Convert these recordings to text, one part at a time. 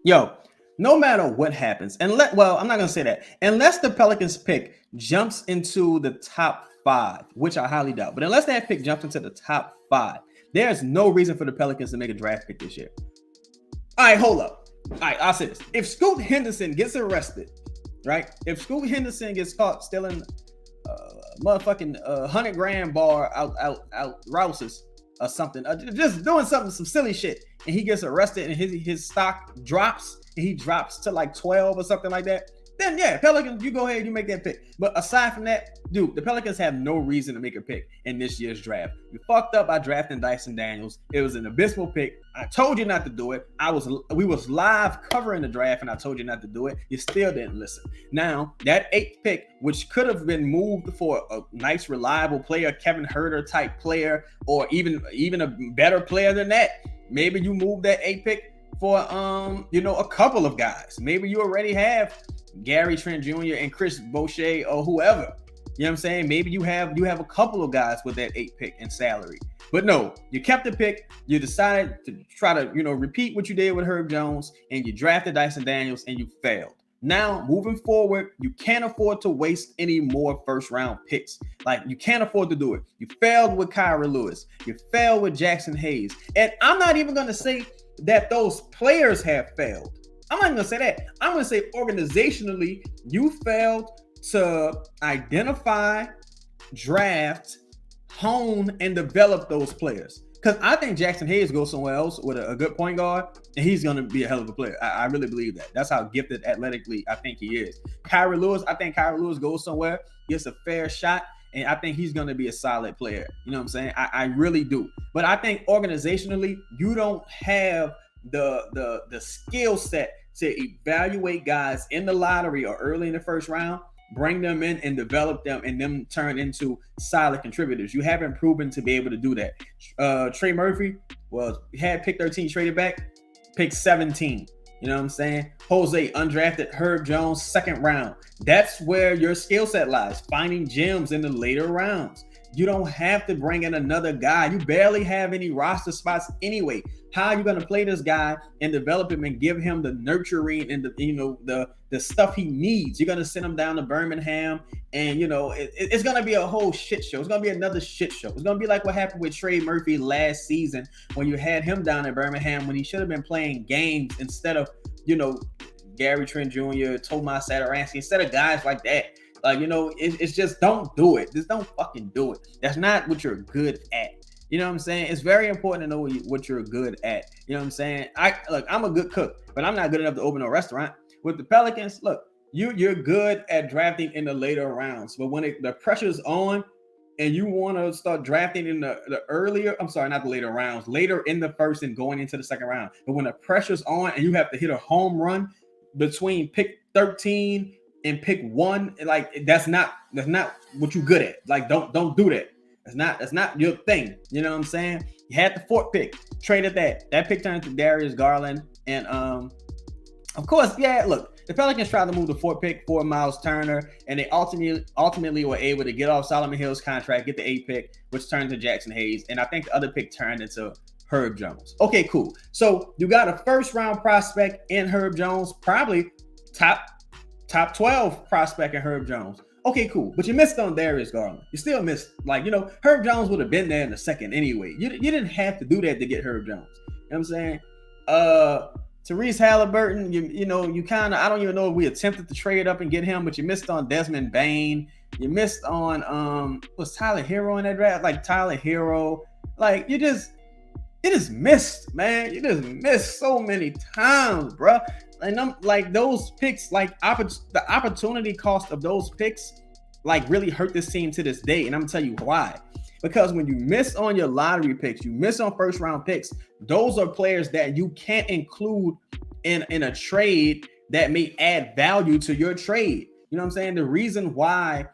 Yo, no matter what happens, I'm not gonna say that. Unless the Pelicans pick jumps into the top 5, which I highly doubt, but unless that pick jumps into the top 5, there's no reason for the Pelicans to make a draft pick this year. All right, hold up. All right, I'll say this. If Scoot Henderson gets arrested, right? If Scoot Henderson gets caught stealing motherfucking 100-gram bar out Rouse's or something, just doing some silly shit, and he gets arrested and his stock drops and he drops to like 12 or something like that, then yeah, Pelicans, you go ahead, you make that pick. But aside from that, dude, the Pelicans have no reason to make a pick in this year's draft. You fucked up by drafting Dyson Daniels. It was an abysmal pick. I told you not to do it. We was live covering the draft, and I told you not to do it. You still didn't listen. Now, that 8th pick, which could have been moved for a nice, reliable player, Kevin Huerter type player, or even a better player than that, maybe you move that 8th pick for a couple of guys. Maybe you already have Gary Trent Jr. and Chris Boucher or whoever. You know what I'm saying? Maybe you have a couple of guys with that 8th pick in salary. But no, you kept the pick. You decided to try to, repeat what you did with Herb Jones, and you drafted Dyson Daniels and you failed. Now, moving forward, you can't afford to waste any more first-round picks. Like, you can't afford to do it. You failed with Kyra Lewis. You failed with Jackson Hayes. And I'm not even going to say that those players have failed. I'm not even going to say that. I'm going to say organizationally, you failed to identify, draft, hone, and develop those players. Because I think Jackson Hayes goes somewhere else with a good point guard, and he's going to be a hell of a player. I really believe that. That's how gifted athletically I think he is. Kyra Lewis, I think Kyra Lewis goes somewhere, gets a fair shot, and I think he's going to be a solid player. You know what I'm saying? I really do. But I think organizationally, you don't have the skill set to evaluate guys in the lottery or early in the first round, bring them in and develop them, and them turn into solid contributors. You haven't proven to be able to do that. Trey Murphy had pick 13, traded back, pick 17. You know what I'm saying? Jose, undrafted. Herb Jones, 2nd round. That's where your skill set lies, finding gems in the later rounds. You don't have to bring in another guy. You barely have any roster spots anyway. How are you going to play this guy and develop him and give him the nurturing and the stuff he needs? You're going to send him down to Birmingham, and it's going to be a whole shit show. It's going to be another shit show. It's going to be like what happened with Trey Murphy last season when you had him down in Birmingham when he should have been playing games instead of Gary Trent Jr., Tomas Satoransky, instead of guys like that. It's just don't do it. Just don't fucking do it. That's not what you're good at. You know what I'm saying? It's very important to know what you're good at. You know what I'm saying? I'm a good cook, but I'm not good enough to open a restaurant. With the Pelicans, look, you're good at drafting in the later rounds, but when the pressure's on and you want to start drafting in the earlier, I'm sorry, not the later rounds, later in the first and going into the 2nd round. But when the pressure's on and you have to hit a home run between pick 13 and pick 1, like that's not what you're good at. Like don't do that. That's not your thing. You know what I'm saying? You had the 4th pick, traded that. That pick turned to Darius Garland, and of course, yeah. Look, the Pelicans tried to move the 4th pick for Miles Turner, and they ultimately were able to get off Solomon Hill's contract, get the 8th pick, which turned to Jackson Hayes, and I think the other pick turned into Herb Jones. Okay, cool. So you got a 1st-round prospect in Herb Jones, probably top 12 prospect in Herb Jones. Okay, cool. But you missed on Darius Garland. You still missed. Herb Jones would have been there in the 2nd anyway. You didn't have to do that to get Herb Jones. You know what I'm saying? Tyrese Halliburton, you kind of, I don't even know if we attempted to trade up and get him, but you missed on Desmond Bane. You missed on, was Tyler Hero in that draft? Like Tyler Hero. Like, you just missed, man. You just missed so many times, bro. And I'm like, those picks, like the opportunity cost of those picks, like really hurt this team to this day. And I'm gonna tell you why. Because when you miss on your lottery picks, you miss on 1st-round picks, those are players that you can't include in a trade that may add value to your trade. You know what I'm saying? The reason why,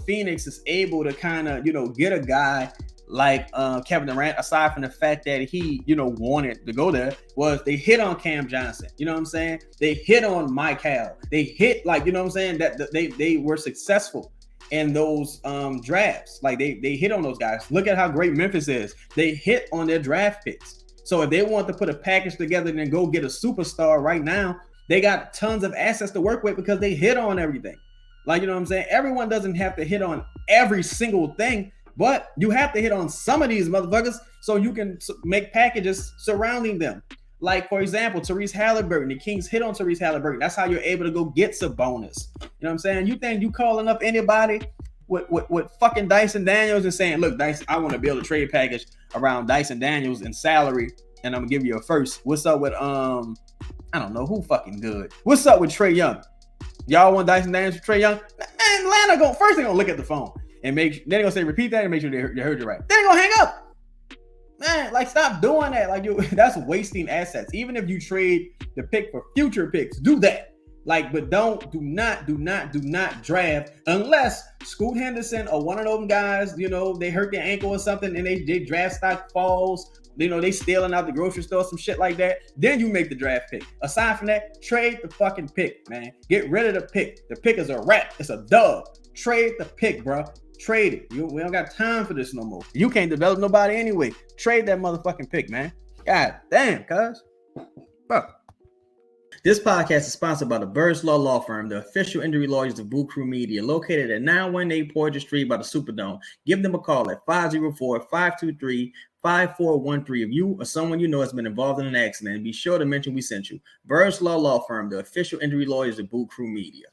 Phoenix is able to kind of, get a guy like Kevin Durant, aside from the fact that he, wanted to go there, was they hit on Cam Johnson. You know what I'm saying? They hit on Mike Howell. They hit, like, you know what I'm saying? That they were successful in those drafts. Like they hit on those guys. Look at how great Memphis is. They hit on their draft picks. So if they want to put a package together and then go get a superstar right now, they got tons of assets to work with because they hit on everything. Like, you know what I'm saying? Everyone doesn't have to hit on every single thing, but you have to hit on some of these motherfuckers so you can make packages surrounding them. Like, for example, Tyrese Halliburton. The Kings hit on Tyrese Halliburton. That's how you're able to go get Sabonis. You know what I'm saying? You think you calling up anybody with fucking Dyson Daniels and saying, look, Dyson, I want to build a trade package around Dyson Daniels and salary, and I'm going to give you a first. What's up with, I don't know, who fucking good? What's up with Trae Young? Y'all want Dyson Daniels for Trae Young? Man, Atlanta first they're going to look at the phone and then they're going to say, repeat that and make sure they heard you right. Then they're going to hang up. Man, like, stop doing that. Like, that's wasting assets. Even if you trade the pick for future picks, do that. Like, but do not draft unless Scoot Henderson or one of those guys, they hurt their ankle or something and they draft stock falls. They stealing out the grocery store, some shit like that. Then you make the draft pick. Aside from that, trade the fucking pick, man. Get rid of the pick. The pick is a wrap. It's a dub. Trade the pick, bro. Trade it. We don't got time for this no more. You can't develop nobody anyway. Trade that motherfucking pick, man. God damn, cuz. Bro. This podcast is sponsored by the Birdsall Law Firm, the official injury lawyers of Boot Krewe Media, located at 918 Porter Street by the Superdome. Give them a call at 504-523-5413 if you or someone you know has been involved in an accident, and be sure to mention we sent you. Birdsall Law Firm, the official injury lawyers of Boot Krewe Media.